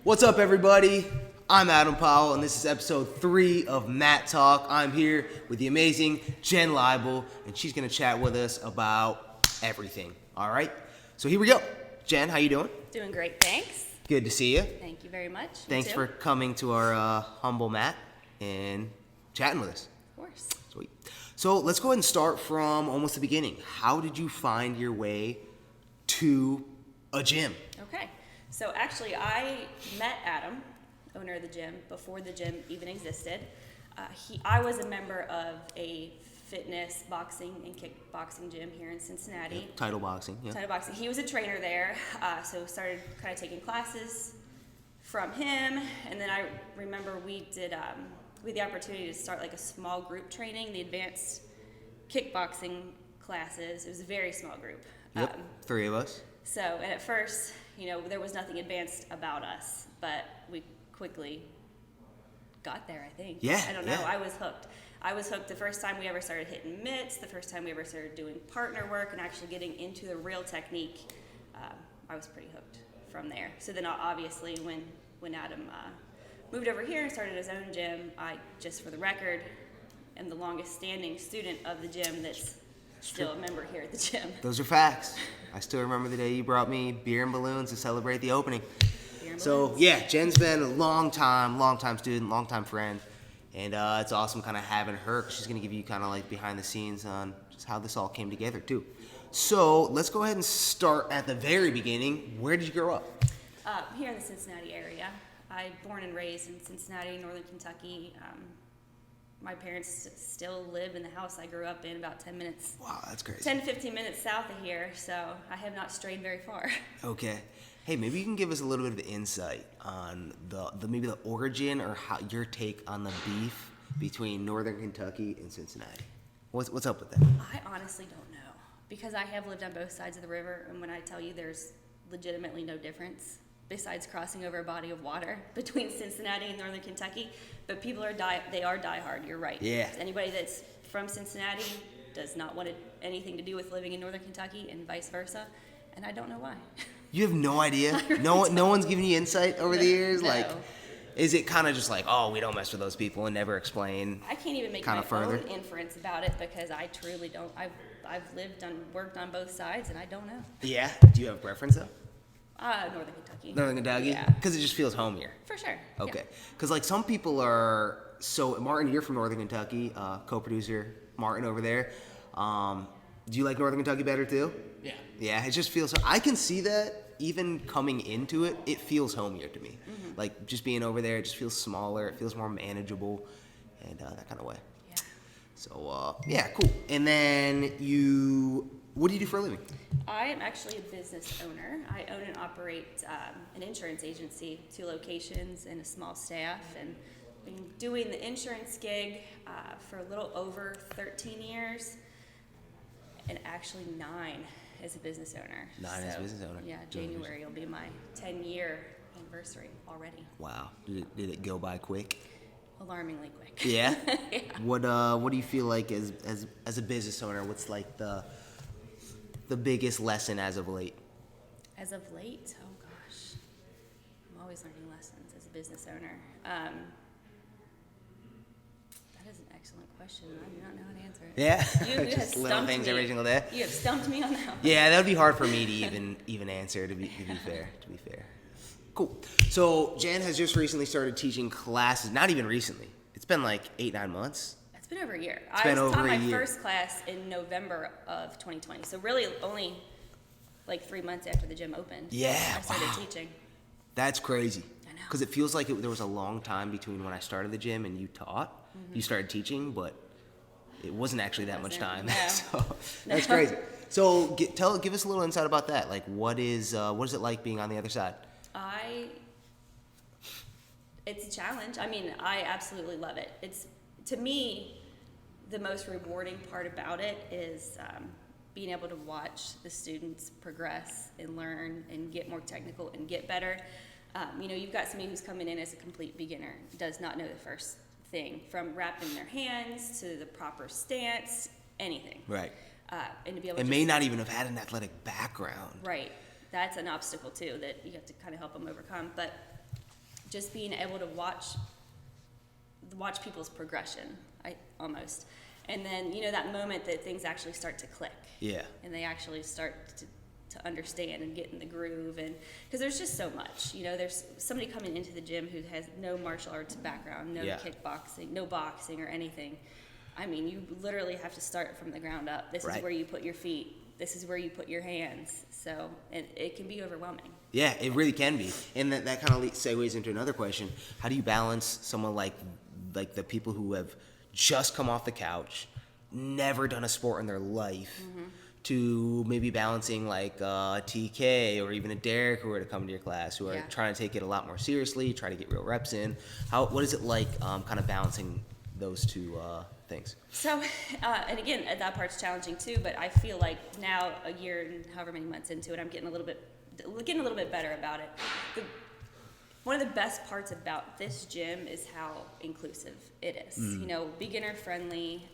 What's up, everybody? I'm Adam Powell, and this is episode 3 of Matt Talk. I'm here with the amazing Jen Leibel, and she's going to chat with us about everything. All right? So here we go. Jen, how you doing? Doing great, thanks. Good to see you. Thank you very much. Thanks for coming to our humble Matt and chatting with us. Of course. Sweet. So let's go ahead and start from almost the beginning. How did you find your way to a gym? Okay. So actually, I met Adam, owner of the gym, before the gym even existed. I was a member of a fitness, boxing, and kickboxing gym here in Cincinnati. Yeah, title boxing. Yeah. Title boxing. He was a trainer there, so started kind of taking classes from him. And then I remember we had the opportunity to start like a small group training, the advanced kickboxing classes. It was a very small group. Yep, 3 of us. So, and at first, there was nothing advanced about us, but we quickly got there, I think. Yeah. I don't know. I was hooked the first time we ever started hitting mitts, the first time we ever started doing partner work and actually getting into the real technique. I was pretty hooked from there. So then obviously when Adam moved over here and started his own gym, I, just for the record, am the longest standing student of the gym that's still a member here at the gym. Those are facts. I still remember the day you brought me beer and balloons to celebrate the opening. So yeah, Jen's been a long time student, long time friend, and it's awesome kind of having her, 'cause she's gonna give you kind of like behind the scenes on just how this all came together too. So let's go ahead and start at the very beginning. Where did you grow up? Here in the Cincinnati area. I born and raised in Cincinnati, Northern Kentucky. My parents still live in the house I grew up in, about 10 minutes. Wow, that's crazy. 10 to 15 minutes south of here, so I have not strayed very far. Okay. Hey, maybe you can give us a little bit of insight on maybe the origin or how your take on the beef between Northern Kentucky and Cincinnati. What's up with that? I honestly don't know, because I have lived on both sides of the river, and when I tell you there's legitimately no difference besides crossing over a body of water between Cincinnati and Northern Kentucky, but people are diehard. You're right. Yeah. Anybody that's from Cincinnati does not want anything to do with living in Northern Kentucky, and vice versa, and I don't know why. You have no idea? No one's giving you insight over the years? No. Like, is it kind of just like, oh, we don't mess with those people and never explain? I can't even make my own inference about it, because I truly don't. I've worked on both sides, and I don't know. Yeah? Do you have a preference though? Northern Kentucky. Northern Kentucky? Yeah. Because it just feels homier. For sure. Okay. Because like some people are, so Martin, you're from Northern Kentucky, co-producer Martin over there. Do you like Northern Kentucky better too? Yeah. Yeah, it just feels, I can see that even coming into it, it feels homier to me. Mm-hmm. Like just being over there, it just feels smaller, it feels more manageable, and that kind of way. Yeah. So, yeah, cool. And then what do you do for a living? I am actually a business owner. I own and operate an insurance agency, 2 locations and a small staff, and been doing the insurance gig for a little over 13 years, and actually 9 as a business owner. 9 as a business owner. Yeah, January will be my 10-year anniversary already. Wow. Did it go by quick? Alarmingly quick. Yeah? Yeah. What do you feel like as a business owner? What's like the biggest lesson as of late? As of late? Oh gosh. I'm always learning lessons as a business owner. That is an excellent question. I do not know how to answer it. Yeah? You Just little things every single day? You have stumped me on that one. Yeah, that would be hard for me to even answer, to be fair. Cool. So Jan has just recently started teaching classes. Not even recently. It's been like 8-9 months. It's been over a year. It's been over a year. I taught my first class in November of 2020. So really only like 3 months after the gym opened. Yeah, I started wow. teaching. That's crazy. I know. Because it feels like there was a long time between when I started the gym and you taught. Mm-hmm. You started teaching, but it wasn't actually that much time. No. So that's crazy. So give us a little insight about that. Like, what is it like being on the other side? It's a challenge. I mean, I absolutely love it. It's, to me, the most rewarding part about it is being able to watch the students progress and learn and get more technical and get better. You've got somebody who's coming in as a complete beginner, does not know the first thing, from wrapping their hands to the proper stance, anything. Right. And to be able and to may not even have had an athletic background. Right. That's an obstacle too that you have to kind of help them overcome. But just being able to watch people's progression, almost. And then, that moment that things actually start to click. Yeah. And they actually start to understand and get in the groove. And because there's just so much, there's somebody coming into the gym who has no martial arts background, no kickboxing, no boxing or anything. I mean, you literally have to start from the ground up. This is where you put your feet. This is where you put your hands. So it can be overwhelming. Yeah, it really can be. And that kind of segues into another question. How do you balance someone like the people who have just come off the couch, never done a sport in their life, to maybe balancing like TK or even a Dereck who are to come to your class, who are trying to take it a lot more seriously, try to get real reps in? What is it like kind of balancing those two things? So, and again, that part's challenging too, but I feel like now, a year and however many months into it, I'm getting a little bit better about it. One of the best parts about this gym is how inclusive it is. Beginner friendly.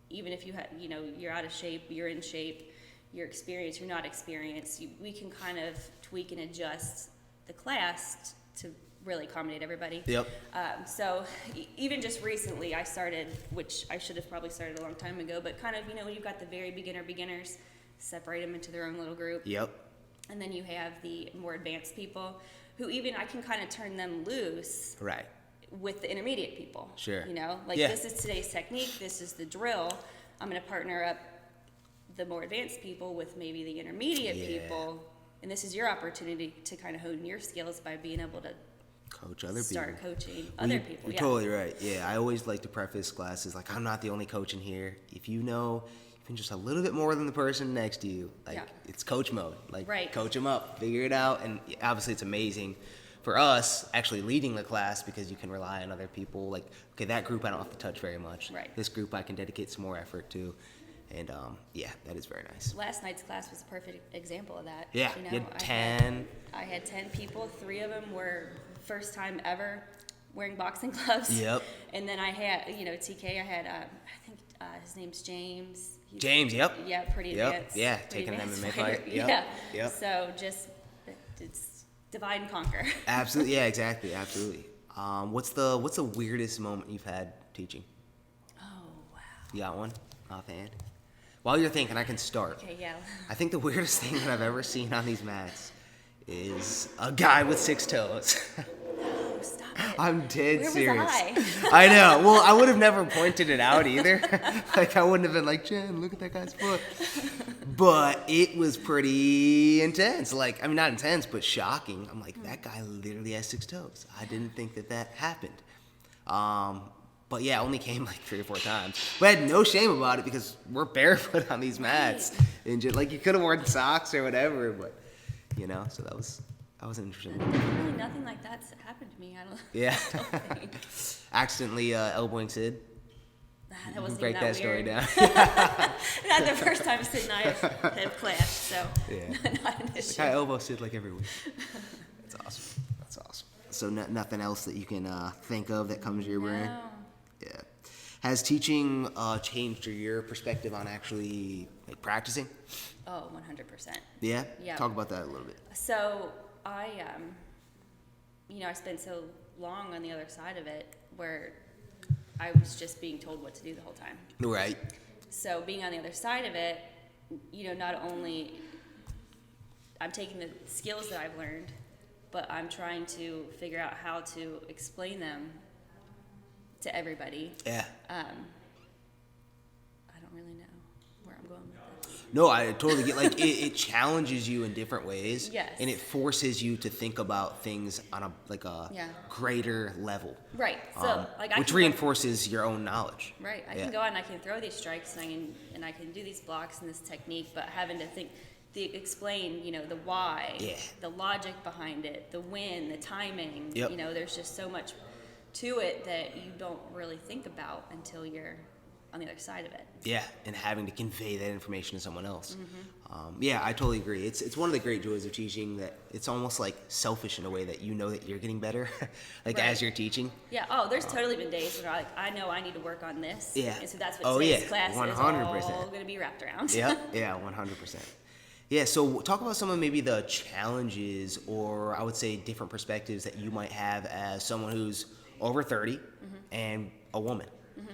Even if you're out of shape, you're in shape, you're experienced, you're not experienced, we can kind of tweak and adjust the class to really accommodate everybody. Yep. So even just recently I started, which I should have probably started a long time ago, but kind of, when you've got the very beginners, separate them into their own little group. Yep. And then you have the more advanced people who even I can kind of turn them loose. Right. With the intermediate people. Sure. This is today's technique, this is the drill. I'm going to partner up the more advanced people with maybe the intermediate people, and this is your opportunity to kind of hone your skills by being able to coach other start people. Coaching other people. You're totally right. Yeah, I always like to preface classes like, I'm not the only coach in here. If you know even just a little bit more than the person next to you, it's coach mode. Coach them up, figure it out, and obviously it's amazing for us actually leading the class because you can rely on other people. Like, okay, that group I don't have to touch very much. Right. This group I can dedicate some more effort to. And that is very nice. Last night's class was a perfect example of that. Yeah, you had 10. I had 10 people. 3 of them were first time ever wearing boxing gloves. Yep. And then I had, TK, I had, I think his name's James. James, yep. Yeah, pretty advanced. Yeah, pretty taking an advanced MMA fighter. fight. Yep. So just, it's divide and conquer. Absolutely, yeah, exactly, absolutely. What's the weirdest moment you've had teaching? Oh, wow. You got one offhand? While you're thinking, I can start. Okay, yeah. I think the weirdest thing that I've ever seen on these mats is a guy with 6 toes. No, stop it. I'm dead Where serious. Was I know. Well, I would have never pointed it out either. I wouldn't have been like, Jen, look at that guy's foot. But it was pretty intense. Not intense, but shocking. I'm like, that guy literally has 6 toes. I didn't think that happened. But yeah, only came 3 or 4 times. But I had no shame about it because we're barefoot on these mats. Right. And just, you could have worn socks or whatever, but so that was interesting. Really nothing like that's happened to me. I don't. Yeah. Accidentally elbowing Sid. That wasn't break even that story weird. down. Not the first time Sid and I have clashed, so not an issue. I elbow Sid every week. That's awesome. That's awesome. So nothing else that you can think of that comes to your brain? No. Yeah. Has teaching changed your perspective on actually practicing? Oh, 100%. Yeah? Yeah. Talk about that a little bit. So I spent so long on the other side of it where I was just being told what to do the whole time. Right. So being on the other side of it, not only I'm taking the skills that I've learned, but I'm trying to figure out how to explain them to everybody. Yeah. I don't really know where I'm going with this. No, I totally get it challenges you in different ways. Yes. And it forces you to think about things on a greater level. Right. So which reinforces your own knowledge. Right. I can go out and I can throw these strikes and I can do these blocks and this technique, but having to explain, the why, the logic behind it, the when, the timing. Yep. There's just so much to it that you don't really think about until you're on the other side of it. Yeah, and having to convey that information to someone else. Mm-hmm. I totally agree. It's one of the great joys of teaching that it's almost selfish in a way that that you're getting better, right. As you're teaching. Yeah. Oh, there's totally been days where I know I need to work on this. Yeah. And so that's what today's class 100%. is all going to be wrapped around. Yeah. 100%. Yeah, so talk about some of maybe the challenges, or I would say different perspectives that you might have as someone who's over 30 and a woman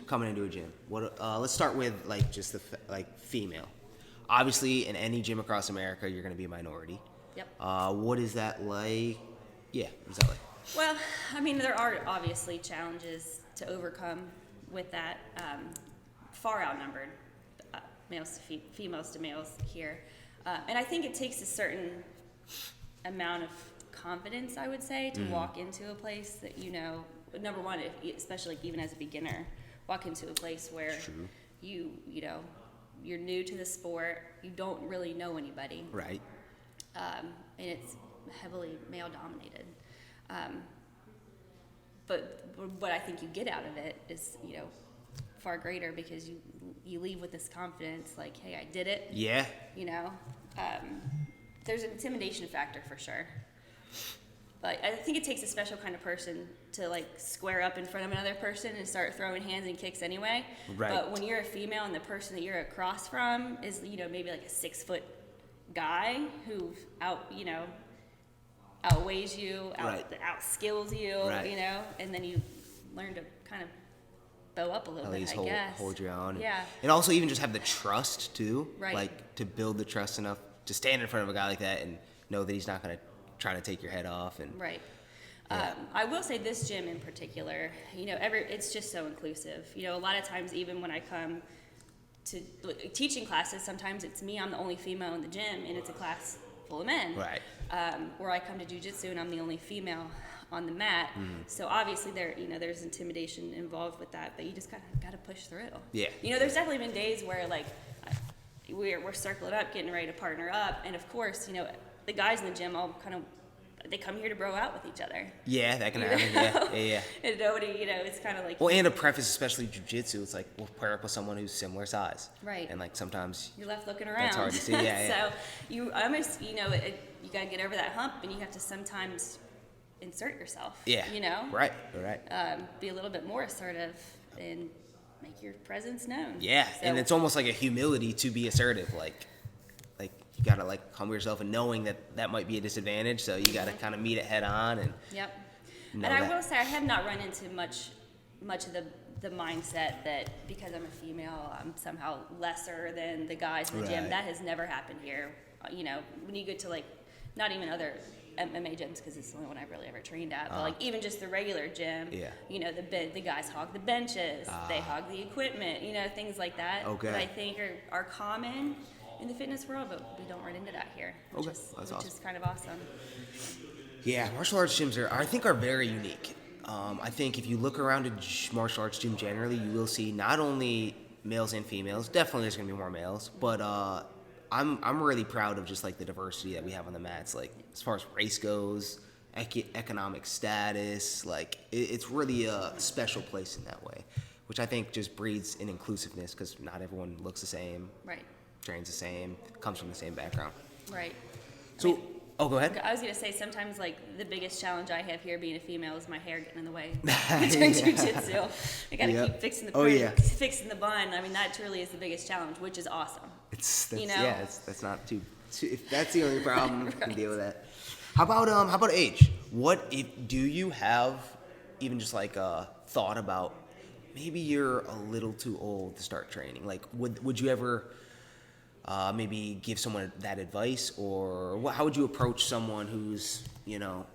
coming into a gym. What? Let's start with like just the like female. Obviously, in any gym across America, you're going to be a minority. Yep. What is that like? Yeah, what is that like? Well, I mean, there are obviously challenges to overcome with that. Far outnumbered males to females to males here. And I think it takes a certain amount of confidence, I would say, to walk into a place that, you know, number one, especially even as a beginner, walk into a place where you know, you're new to the sport, you don't really know anybody. Right. And it's heavily male dominated. But what I think you get out of it is, you know, far greater, because you leave with this confidence, like, hey, I did it. Yeah. You know, there's an intimidation factor for sure. But I think it takes a special kind of person to like square up in front of another person and start throwing hands and kicks anyway. Right. But when you're a female and the person that you're across from is, you know, maybe like a 6-foot guy who outweighs you, outskills you, you know, and then you learn to kind of bow up a little At bit, least I guess. hold your own. Yeah. And also even just have the trust too. Right. Like to build the trust enough to stand in front of a guy like that and know that he's not going to try to take your head off. And Right. Yeah. I will say this gym in particular, you know, it's just so inclusive. You know, a lot of times even when I come to teaching classes, sometimes it's me, I'm the only female in the gym, and it's a class full of men. Right. Or I come to jiu-jitsu and I'm the only female on the mat. So obviously there's intimidation involved with that, but you just kind of got to push through. Yeah. You know, there's definitely been days where like we're circling up, getting ready to partner up, and of course, you know, the guys in the gym all kind of, they come here to bro out with each other. Yeah, that can You happen. know? Yeah. And nobody, you know, it's kind of like. Well, and to preface, especially jiu-jitsu, it's like we'll pair up with someone who's similar size. Right. And like sometimes You're left looking around. that's hard to see. Yeah. So you almost, you know, you got to get over that hump, and you have to sometimes insert yourself. Yeah. You know. Right. Be a little bit more assertive and make your presence known. Yeah, So, and it's almost like a humility to be assertive. Like you gotta like humble yourself and knowing that might be a disadvantage, so you gotta kind of meet it head on and. Yep. know And I that. will say I have not run into much of the mindset that because I'm a female, I'm somehow lesser than the guys in the gym. Right. That has never happened here. You know, when you get to like, not even other MMA gyms, because it's the only one I've really ever trained at, but like even just the regular gym, Yeah. you know, the guys hog the benches, they hog the equipment, you know, things like that. Okay. That I think are common in the fitness world, but we don't run into that here, which Okay, is that's which awesome. is kind of awesome. Yeah, martial arts gyms are very unique. I think if you look around a martial arts gym generally, you will see not only males and females. Definitely, there's gonna be more males, but I'm really proud of just like the diversity that we have on the mats. Like as far as race goes, economic status, like it's really a special place in that way, which I think just breeds an inclusiveness because not everyone looks the same, Right. trains the same, comes from the same background. Right. So, go ahead. I was gonna say sometimes like the biggest challenge I have here being a female is my hair getting in the way during jujitsu. I gotta Yep. keep fixing the Oh, yeah. fixing the bun. I mean that truly is the biggest challenge, which is awesome. That's not too. If that's the only problem, you can deal with that. How about age? Do you have even just like a thought about maybe you're a little too old to start training? Like would you ever maybe give someone that advice, or how would you approach someone who's, you know,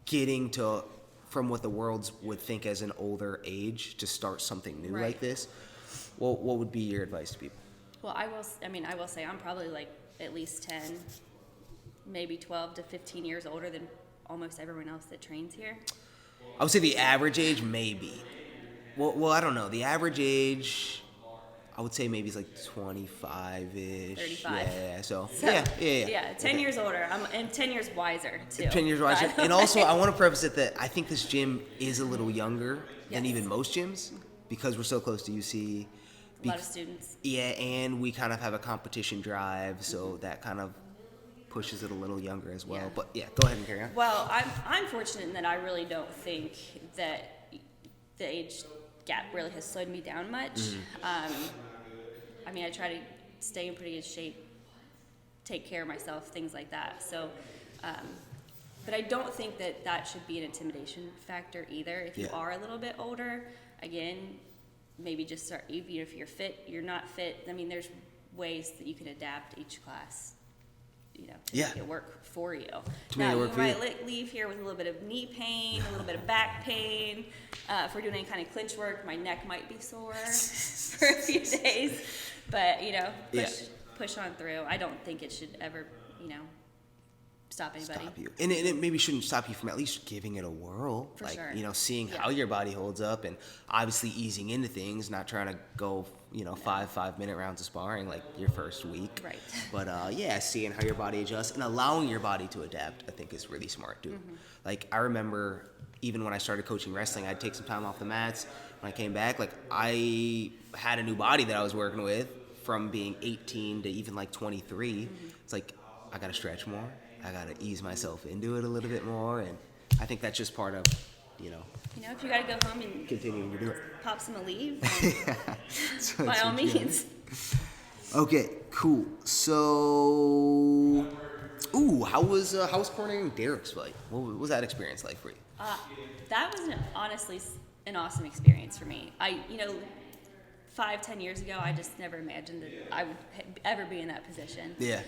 getting to from what the world would think as an older age to start something new Right. like this? What would be your advice to people? Well, I will say I'm probably like at least 10, maybe 12 to 15 years older than almost everyone else that trains here. I would say the average age, maybe. Well, I don't know. The average age, I would say maybe it's like 25-ish. 35. Yeah. So So, yeah. 10 years older. And 10 years wiser too. 10 years wiser. By the And also, way. I want to preface it that I think this gym is a little younger than Yes. even most gyms because we're so close to UC. A lot of students. Yeah, and we kind of have a competition drive, so that kind of pushes it a little younger as well. Yeah. But yeah, go ahead and carry on. Well, I'm fortunate in that I really don't think that the age gap really has slowed me down much. I mean, I try to stay in pretty good shape take care of myself, things like that. So, but I don't think that should be an intimidation factor either. If you are a little bit older, again, maybe just start, even if you're fit, you're not fit. I mean, there's ways that you can adapt each class, to make it work for you. Now, you might leave here with a little bit of knee pain, a little bit of back pain. If we're doing any kind of clinch work, my neck might be sore for a few days. But, push on through. I don't think it should ever, stop anybody. Stop you. And it maybe shouldn't stop you from at least giving it a whirl. For sure. Seeing how your body holds up and obviously easing into things, not trying to go, 5-minute rounds of sparring like your first week. Right. But seeing how your body adjusts and allowing your body to adapt, I think is really smart too. Mm-hmm. Like I remember even when I started coaching wrestling, I'd take some time off the mats. When I came back, like I had a new body that I was working with from being 18 to even like 23. Mm-hmm. It's like, I got to stretch more. I got to ease myself into it a little bit more. And I think that's just part of, if you got to go home and continuing to do it. Pop some Aleve, by all means. Okay, cool. So, how was cornering Dereck's fight? What was that experience like for you? That was honestly an awesome experience for me. 5-10 years ago, I just never imagined that I would ever be in that position. Yeah.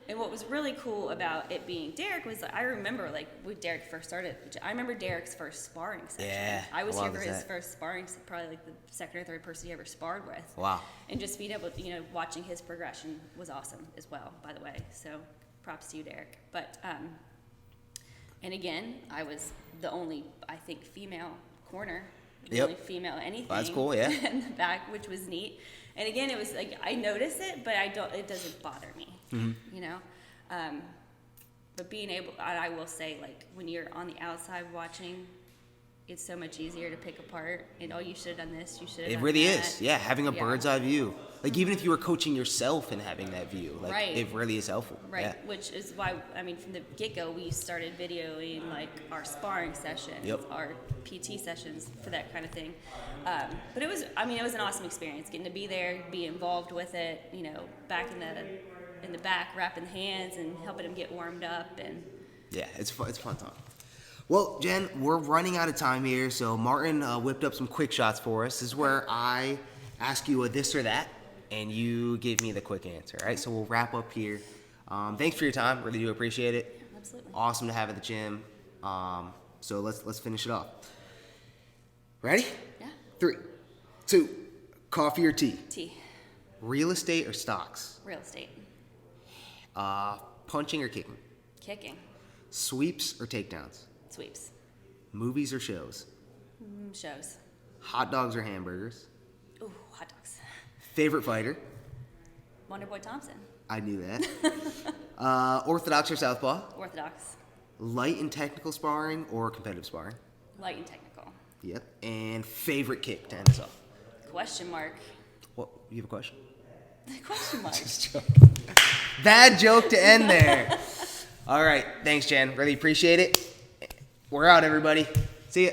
And what was really cool about it being Dereck was I remember when Dereck first started. I remember Dereck's first sparring session. Yeah. I was here for his first sparring, probably like the second or third person he ever sparred with. Wow. And just being able to, watching his progression was awesome as well, by the way. So props to you, Dereck. But, and again, I was the only, I think, female corner. The only female anything. That's cool, yeah. In the back, which was neat. And again, it was like, I notice it, but it doesn't bother me, but being able, I will say, like, when you're on the outside watching, it's so much easier to pick apart, and you should have done this, you should have done that. It really is, having a bird's eye view. Like, even if you were coaching yourself and having that view, it really is helpful. Right, yeah. Which is why, from the get-go, we started videoing, our sparring sessions, our PT sessions for that kind of thing. But it was an awesome experience, getting to be there, be involved with it, back in the back, wrapping hands and helping them get warmed up. And yeah, it's fun time. Well, Jen, we're running out of time here, so Martin whipped up some quick shots for us. This is where I ask you a this or that, and you give me the quick answer, all right? So we'll wrap up here. Thanks for your time. Really do appreciate it. Yeah, absolutely. Awesome to have at the gym. So let's finish it off. Ready? Yeah. 3, 2, coffee or tea? Tea. Real estate or stocks? Real estate. Punching or kicking? Kicking. Sweeps or takedowns? Sweeps. Movies or shows? Shows. Hot dogs or hamburgers? Ooh, hot dogs. Favorite fighter? Wonderboy Thompson. I knew that. Orthodox or southpaw? Orthodox. Light and technical sparring or competitive sparring? Light and technical. Yep. And favorite kick to end us off? Question mark. What? You have a question? Question mark. Just joking. Bad joke to end there. All right. Thanks, Jen. Really appreciate it. We're out, everybody. See ya.